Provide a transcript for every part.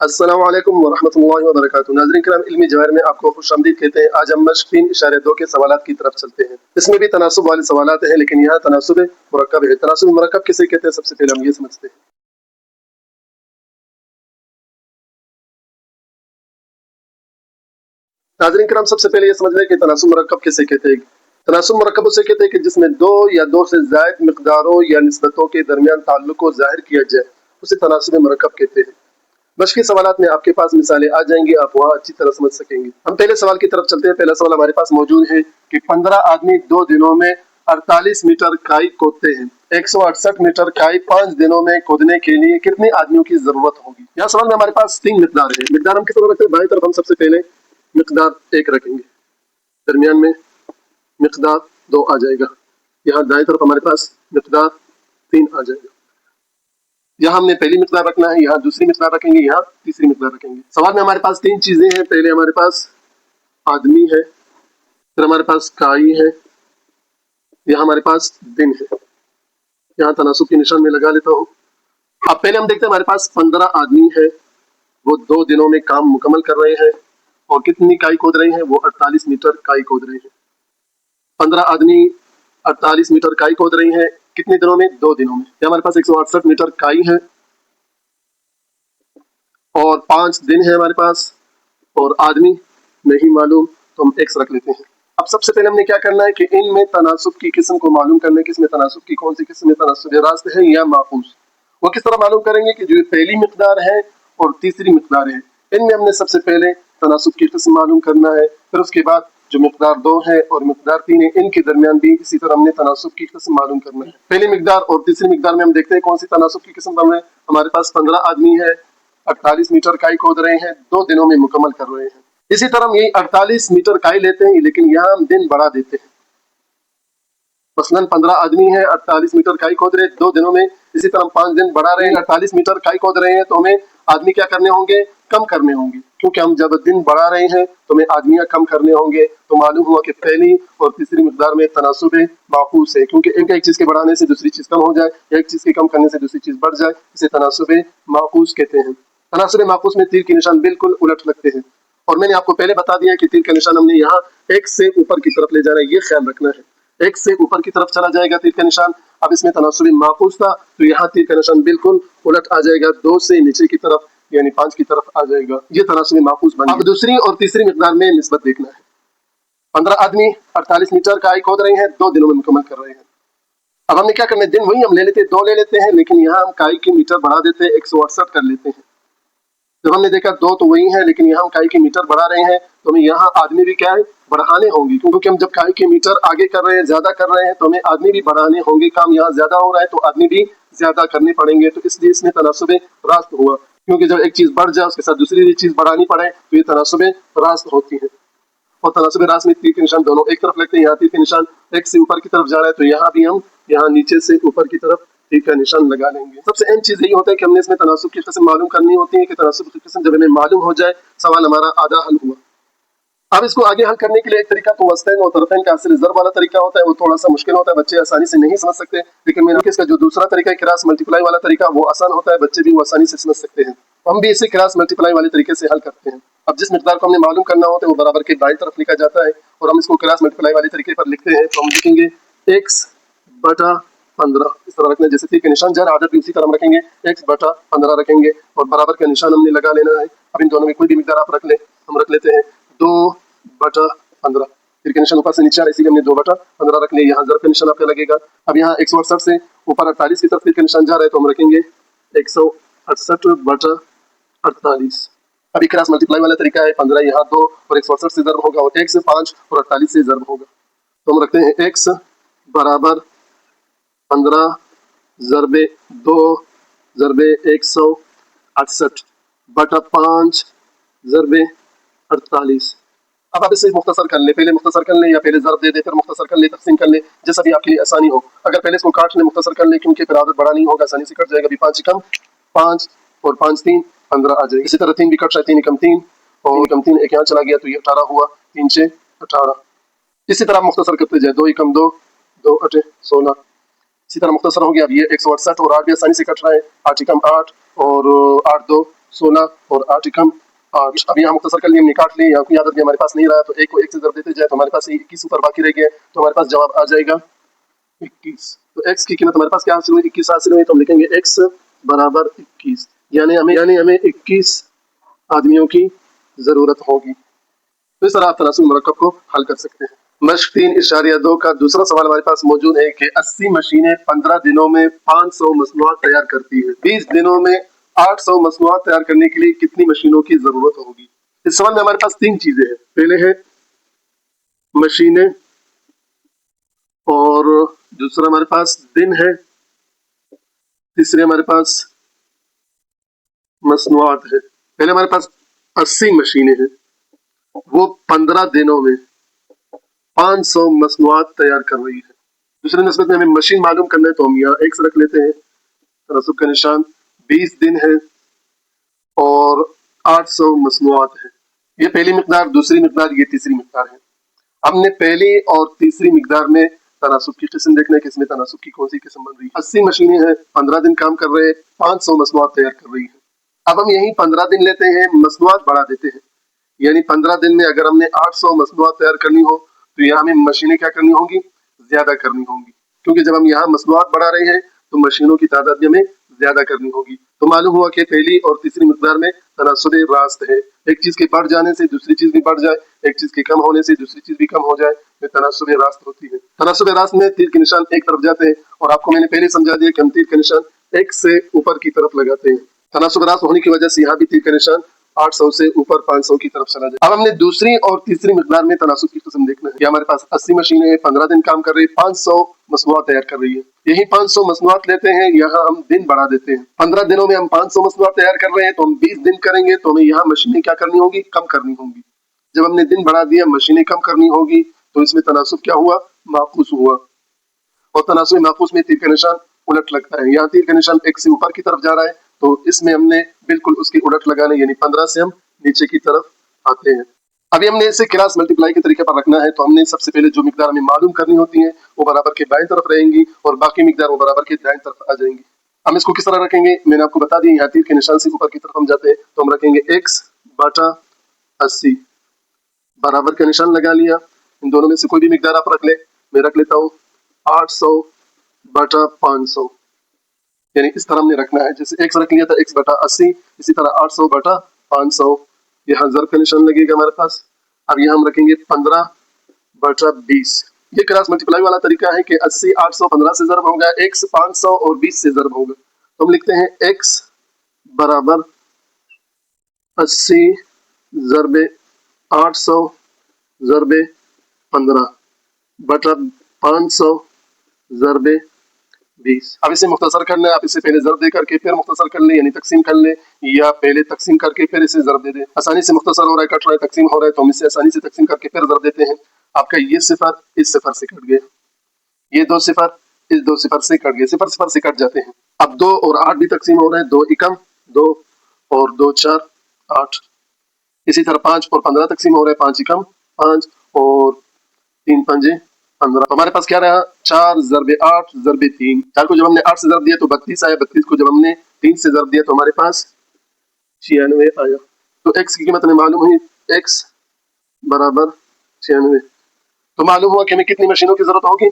अस्सलाम वालेकुम वरहमतुल्लाहि वबरकातुहू। नाज़रीन किराम, इल्मी जवाहिर में आपको खुशामदीद कहते हैं। आज हम मश्क 3.2 के सवालात की तरफ चलते हैं। इसमें भी तनासुब वाले सवालात हैं, लेकिन यहाँ तनासुब मुरक्कब है। तनासुब मुरक्कब किसे कहते हैं, सबसे पहले हम ये समझते हैं। नाज़रीन किराम, सबसे पहले ये समझ लें कि तनासुब मुरक्कब किसे कहते हैं। तनासुब मुरक्कब उसे कहते हैं कि जिसमें दो या दो से ज़ायद मिक़दारों या निस्बतों के दरमियान ताल्लुक को ज़ाहिर किया जाए, उसे तनासुब मुरक्कब कहते हैं। मश्क के सवालात में आपके पास मिसालें आ जाएंगी, आप वहाँ अच्छी तरह समझ सकेंगे। हम पहले सवाल की तरफ चलते हैं। पहला सवाल हमारे पास मौजूद है कि 15 आदमी 2 दिनों में 48 मीटर खाई खोदते हैं। 168 मीटर खाई 5 दिनों में खोदने के लिए कितने आदमियों की जरूरत होगी। यहाँ सवाल में हमारे पास 3 मिकदार है। मिकदार हम किस तरह रखते हैं, बाएं तरफ हम सबसे पहले मिकदार 1 रखेंगे, दरमियान में मिकदार 2 आ जाएगा, यहाँ दाएं तरफ हमारे पास मिकदार 3 आ जाएगा। यहाँ हमने पहली मिकदार रखना है, यहाँ दूसरी मिकदार रखेंगे, यहाँ तीसरी मिकदार रखेंगे। सवाल में हमारे पास 3 चीजें हैं। पहले हमारे पास आदमी है, फिर हमारे पास काई है, यहाँ हमारे पास दिन है। यहाँ तनासुब के निशान में लगा लेता हूँ। अब पहले हम देखते हैं, हमारे पास 15 आदमी है, वो 2 दिनों में काम मुकम्मल कर रहे हैं और कितनी काई खोद रहे हैं, वो 48 मीटर काई खोद रहे हैं। 15 आदमी 48 मीटर काई खोद रही हैं, कितने दिनों में, 2 दिनों में। हमारे पास 168 मीटर काई है और 5 दिन है हमारे पास, और आदमी नहीं मालूम, तो हम एक्स रख लेते हैं। अब सबसे पहले हमने क्या करना है कि इनमें तनासुब की किस्म को मालूम करना है, किसमें तनासुब की कौन सी किस्म में तनासुब रास्त है या माफूज। वो किस तरह मालूम करेंगे कि जो पहली मिकदार है और तीसरी मिकदार है, इनमें हमने सबसे पहले तनासुब की किस्म मालूम करना है। फिर उसके बाद जो मिकदार 2 है और मिकदार 3 है, इनके दरमियान भी इसी तरह हमने तनासुब की किस्म मालूम करना है। पहली मिकदार और तीसरी मिकदार में हम देखते हैं कौन सी तनासुब की किस्म बन रहे हैं। हमारे पास 15 आदमी है, 48 मीटर काई खोद रहे हैं, 2 दिनों में मुकम्मल कर रहे हैं। इसी तरह हम यही 48 मीटर काई लेते हैं, लेकिन यहाँ हम दिन बढ़ा देते हैं। मसलन 15 आदमी है, 48 मीटर काई खोद रहे हैं 2 दिनों में। इसी तरह हम 5 दिन बढ़ा रहे हैं, 48 मीटर काई खोद रहे हैं, तो हमें आदमी क्या करने होंगे, कम करने होंगे, क्योंकि हम जब दिन बढ़ा रहे हैं तो हमें आदमियां कम करने होंगे। तो मालूम हुआ कि पहली और तीसरी मिकदार में तनासुब माकूस है, क्योंकि एक चीज के बढ़ाने से दूसरी चीज कम हो जाए, एक चीज के कम करने से दूसरी चीज बढ़ जाए, इसे तनासुब माकूस कहते हैं। तनासुब माकूस में तीर के निशान बिल्कुल उलट लगते हैं, और मैंने आपको पहले बता दिया कि तीर का निशान हमने यहाँ एक से ऊपर की तरफ ले जाना है, ये ख्याल रखना है। एक से ऊपर की तरफ चला जाएगा तीर का निशान। अब इसमें तनासुब माकूस था, तो यहाँ तीर का निशान बिल्कुल उलट आ जाएगा, 2 से नीचे की तरफ यानी 5 की तरफ आ जाएगा। ये तनासुब माकूस बन। अब दूसरी और तीसरी मिकदार में निस्बत देखना है। 15 आदमी 48 मीटर काई खोद रहे हैं, 2 दिनों में मुकम्मल कर रहे हैं। अब हमने क्या करना है, दिन वही हम ले लेते हैं, 2 ले लेते हैं, लेकिन यहाँ हम काई की मीटर बढ़ा देते हैं, 168 कर लेते हैं। जब हमने देखा 2 तो वही है, लेकिन यहाँ हम काई की मीटर बढ़ा रहे हैं, तो हमें यहाँ आदमी भी क्या है, बढ़ाने होंगे, क्योंकि हम जब काई की मीटर आगे कर रहे हैं, ज्यादा कर रहे हैं, तो हमें आदमी भी बढ़ाने होंगे। काम यहाँ ज्यादा हो रहा है तो आदमी भी ज्यादा करने पड़ेंगे। तो इसलिए इसमें तनासुब रास्त हुआ, क्योंकि जब एक चीज बढ़ जाए उसके साथ दूसरी चीज बढ़ानी पड़े तो ये तनासुब रास्त होती है। और तनासुब रास्त में तीर के निशान दोनों एक तरफ लगते हैं। यहाँ तीर के निशान एक से ऊपर की तरफ जा रहा है, तो यहाँ भी हम यहाँ नीचे से ऊपर की तरफ तीर का निशान लगा लेंगे। सबसे अहम चीज यही होता है कि हमने इसमें तनासुब की किस्म मालूम करनी होती है, कि तनासुब की किस्म जब हमें मालूम हो जाए, सवाल हमारा आधा हल हुआ। अब इसको आगे हल करने के लिए एक तरीका तो वस्तैन और तरफैन का असर ज़रब वाला तरीका होता है, वो थोड़ा सा मुश्किल होता है, बच्चे आसानी से नहीं समझ सकते। लेकिन मैंने इसका जो दूसरा तरीका है क्रॉस मल्टीप्लाई वाला तरीका, वो आसान होता है, बच्चे भी वो आसानी से समझ सकते हैं। हम भी इसे क्रॉस मल्टीप्लाई वाले तरीके से हल करते हैं। अब जिस मिकदार को हमने मालूम करना होता है वो बराबर के दाईं तरफ लिखा जाता है, और हम इसको क्रॉस मल्टीप्लाई वाले तरीके पर लिखते हैं। तो हम लिखेंगे x/15 इस तरह रखना है, जैसे तीर के निशान जा रहा है, आदत भी उसी तरह हम रखेंगे, x/15 रखेंगे और बराबर का निशान हमने लगा लेना है। अब इन दोनों में कोई भी मिकदार आप रख ले, हम रख लेते हैं 2/15। तीर के निशान ऊपर से नीचे आ रहा है, इसीलिए हमने 2/15 रख लिया। यहाँ ज़रब का निशान आपका लगेगा। अब यहाँ 168 से ऊपर 48 की तरफ तीर का निशान जा रहा है, तो हम रखेंगे 168/48। अभी क्रॉस मल्टीप्लाई वाला तरीका है, 15 यहाँ 2 और 168 से ज़रब होगा, और 1 से 5 और 48 से ज़रब होगा। तो हम रखते हैं x बराबर 15 ज़रबे 2 ज़रबे 168/5 ज़रबे 48। अब आप इसे मुख्तसर कर ले, पहले मुख्तसर कर ले या पहले ज़रब दे दे फिर मुख्तसर कर ले, तक़सीम कर ले, जैसा भी आपके लिए आसानी हो। अगर पहले इसको काट ले मुख्तसर कर ले, क्योंकि फिर आदत बड़ा नहीं होगा, आसानी से कट जाएगा। अभी 5 कम 5 और 5 3 15 आ जाएगा। इसी तरह 3 भी कट रहा है, 3 कम 3 और कम 3 एक यहाँ चला गया, तो ये 18 हुआ, 3 6 18। इसी तरह मुख्तसर करते जाए, 2 कम 2 2 8 16। इसी तरह मुख्तसर हो गया। अब ये 168 और 8 भी आसानी से कट रहा है, 8 कम 8 और 8 2 16 और 8 एकम 8। अब यहाँ मुख्तसर कर लिए, हमने काट लिए, यहाँ कोई आदत भी हमारे पास नहीं रहा, तो एक को एक से ज़रब देते जाए तो हमारे पास 21 ऊपर बाकी रह गया, तो हमारे पास जवाब आ जाएगा 21। तो x की कीमत हमारे पास क्या हासिल हुई, 21 हासिल हुई, तो हम लिखेंगे x बराबर 21, यानी हमें 21 आदमियों की जरूरत होगी। तो इस तरह आप तनासुब मुरक्कब को हल कर सकते हैं। मश्क 3.2 का दूसरा सवाल हमारे पास मौजूद है कि 80 मशीनें 15 दिनों में 500 मसनूआत तैयार करती है, 20 दिनों में 800 मसनूआत तैयार करने के लिए कितनी मशीनों की जरूरत होगी। इस सवाल में हमारे पास 3 चीजें हैं, पहले है मशीनें और दूसरा हमारे पास दिन है, तीसरे हमारे पास मसनूआत है। पहले हमारे पास 80 मशीनें हैं, वो 15 दिनों में 500 मसनूआत तैयार कर रही है। दूसरे नस्बत में हमें मशीन मालूम करना है, तो हम यहाँ x रख लेते हैं, तनासुब का निशान 20 दिन है और 800 मसनूआत है। ये पहली मिकदार, दूसरी मिकदार, ये तीसरी मिकदार है। हमने पहली और तीसरी मिकदार में तनासुब की किस्म देखना है कि इसमें तनासुब की कौन सी किस्म बन रही है। 80 मशीनें हैं, 15 दिन काम कर रहे हैं, 500 मसनूआत तैयार कर रही है। अब हम यही 15 दिन लेते हैं, मसनूआत बढ़ा देते हैं, यानी 15 दिन में अगर हमने 800 मसनूआत तैयार करनी हो तो यहाँ हमें मशीनें क्या करनी होंगी, ज्यादा करनी होंगी, क्योंकि जब हम यहाँ मसनूआत बढ़ा रहे हैं तो मशीनों की तादाद भी हमें ज्यादा करनी होगी। तो मालूम हुआ कि पहली और तीसरी मिकदार में तनासुब रास्त है, एक चीज के बढ़ जाने से दूसरी चीज भी बढ़ जाए, एक चीज के कम होने से दूसरी चीज भी कम हो जाए, तो तनासुब रास्त होती है। तनासुब रास्त में तीर के निशान एक तरफ जाते हैं, और आपको मैंने पहले समझा दिया कि हम तीर का निशान एक से ऊपर की तरफ लगाते हैं। तनासुब रास्त होने की वजह से यहाँ भी तीर का निशान 800 से ऊपर 500 की तरफ चला जाए। अब हमने दूसरी और तीसरी मिकदार में तनासुब की किस्म देखना है कि हमारे पास 80 मशीनें हैं, 15 दिन काम कर रही है, 500 मसनूआत तैयार कर रही है। यही 500 मसनूआत लेते हैं, यहाँ हम दिन बढ़ा देते हैं। 15 दिनों में हम 500 मसनूआत तैयार कर रहे हैं, तो हम 20 दिन करेंगे, तो हमें यहाँ मशीनें क्या करनी होगी, कम करनी होंगी। जब हमने दिन बढ़ा दिया, मशीनें कम करनी होगी, तो इसमें तनासुब क्या हुआ, माकूस हुआ, और तनासुब माकूस में तीर का निशान उलट लगता है। यहाँ तीर का निशान एक से ऊपर की तरफ जा रहा है, तो इसमें हमने बिल्कुल उसकी उलट लगाने, यानी 15 से हम नीचे की तरफ आते हैं। अभी हमने इसे क्रास मल्टीप्लाई के तरीके पर रखना है, तो हमने सबसे पहले जो मिकदार हमें मालूम करनी होती है वो बराबर के बाएं तरफ रहेंगी, और बाकी मिकदार वो बराबर के दाएं तरफ आ जाएंगी। हम इसको किस तरह रखेंगे, मैंने आपको बता दिया, यहाँ तीर के निशान से ऊपर की तरफ हम जाते हैं, तो हम रखेंगे x बटा 80, बराबर का निशान लगा लिया। इन दोनों में से कोई भी मिकदार आप रख ले, मैं रख लेता हूँ 800 बटा 500, यानी इस तरह हमने रखना है। जैसे x रख लिया था x बटा 80, इसी तरह 800 बटा 500, यहाँ ज़रब का निशान लगेगा हमारे पास। अब यहाँ हम रखेंगे 15 बटा 20। ये क्रॉस मल्टीप्लाई वाला तरीका है कि 80 800 15 से ज़रब होगा, x 500 और 20 से ज़रब होगा, तो हम लिखते हैं x बराबर 80 ज़रबे 800 ज़रबे 15 बटा 500 ज़रबे 20। अब इसे मुख्तसर करना है, आप इसे पहले ज़रब दे करके फिर मुख्तसर कर ले, यानी तकसीम कर ले, या पहले तकसीम करके फिर इसे ज़रब दे दे। आसानी से मुख्तसर हो रहा है, कट रहा है, तकसीम हो रहा है, तो हम इसे आसानी से तकसीम करके फिर ज़रब देते हैं। आपका ये सिफर इस सिफर से कट गया, ये 2 सिफर इस 2 सिफर से कट गए, सिफर सिफर से कट जाते हैं। अब 2 और 8 भी तकसीम हो रहे हैं, 2 एकम 2 और 2 4 8। इसी तरह 5 और 15 तकसीम हो रहे हैं, 5 एकम 5 और 3 पंजे 15। हमारे पास क्या रहा, 4 ज़रबे 8 ज़रबे 3। 4 को जब हमने 8 से ज़रब दिया तो 32 आया, 32 को जब हमने 3 से ज़रब दिया तो हमारे पास 96 आया। तो x की कीमत हमें मालूम हुई, x बराबर 96। तो मालूम हुआ कि हमें कितनी मशीनों की जरूरत होगी,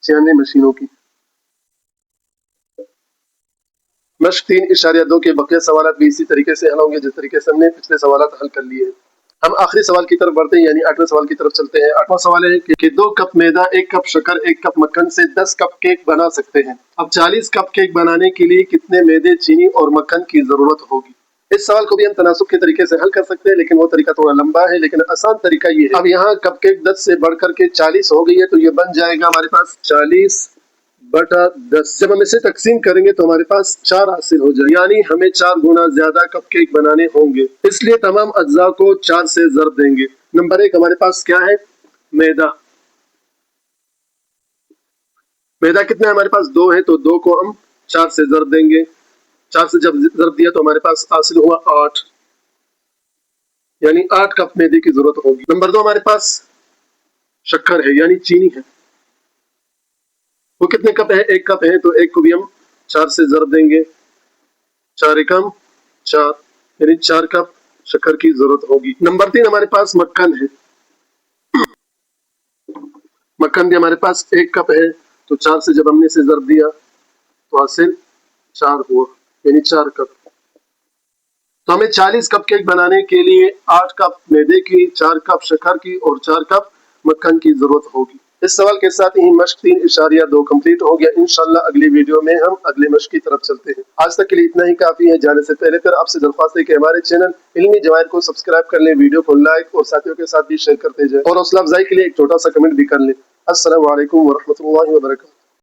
96 मशीनों की। मश्क 3.2 के बकिया सवाल भी इसी तरीके से हल होंगे जिस तरीके से हमने पिछले सवाल हल कर लिए हैं। हम आखिरी सवाल की तरफ बढ़ते हैं, यानी 8वें सवाल की तरफ चलते हैं। 8वां सवाल है कि 2 कप मैदा, 1 कप शक्कर, 1 कप मक्खन से 10 कप केक बना सकते हैं। अब 40 कप केक बनाने के लिए कितने मैदे, चीनी और मक्खन की जरूरत होगी। इस सवाल को भी हम तनासुब के तरीके से हल कर सकते हैं, लेकिन वो तरीका थोड़ा लंबा है, लेकिन आसान तरीका ये है। अब यहाँ कप केक 10 से बढ़कर के 40 हो गई है, तो ये बन जाएगा हमारे पास 40 बटा 10। जब हम इसे तकसीम करेंगे तो हमारे पास 4 हासिल हो जाए, यानी हमें 4 गुना ज्यादा कप केक बनाने होंगे, इसलिए तमाम अज्जा को 4 से ज़रब देंगे। नंबर 1 हमारे पास क्या है, मैदा। मैदा कितना है हमारे पास, 2 है, तो 2 को हम 4 से ज़रब देंगे। 4 से जब ज़रब दिया तो हमारे पास हासिल हुआ 8, यानी 8 कप मैदे की जरूरत होगी। नंबर 2 हमारे पास शक्कर है, यानी चीनी है। वो कितने कप है, 1 कप है, तो 1 को भी हम 4 से ज़रब देंगे, 4 एकम 4, यानी 4 कप शक्कर की जरूरत होगी। नंबर 3 हमारे पास मक्खन है। मक्खन भी हमारे पास 1 कप है, तो 4 से जब हमने इसे ज़रब दिया तो हासिल 4 हुआ, यानी 4 कप। तो हमें 40 कप केक बनाने के लिए 8 कप मैदे की, 4 कप शक्कर की और 4 कप मक्खन की जरूरत होगी। इस सवाल के साथ ही मश्क 3.2 कंप्लीट हो गया। इंशाल्लाह अगली वीडियो में हम अगले मश्क की तरफ चलते हैं। आज तक के लिए इतना ही काफी है। जाने से पहले फिर आपसे दरख्वास्त है कि हमारे चैनल इल्मी जवाहिर को सब्सक्राइब कर लें, वीडियो को लाइक और साथियों के साथ भी शेयर करते जाएं और हौसला अफजाई के लिए एक छोटा सा कमेंट भी कर लें। अस्सलामु अलैकुम वरहमतुल्लाहि वबरकातुहू।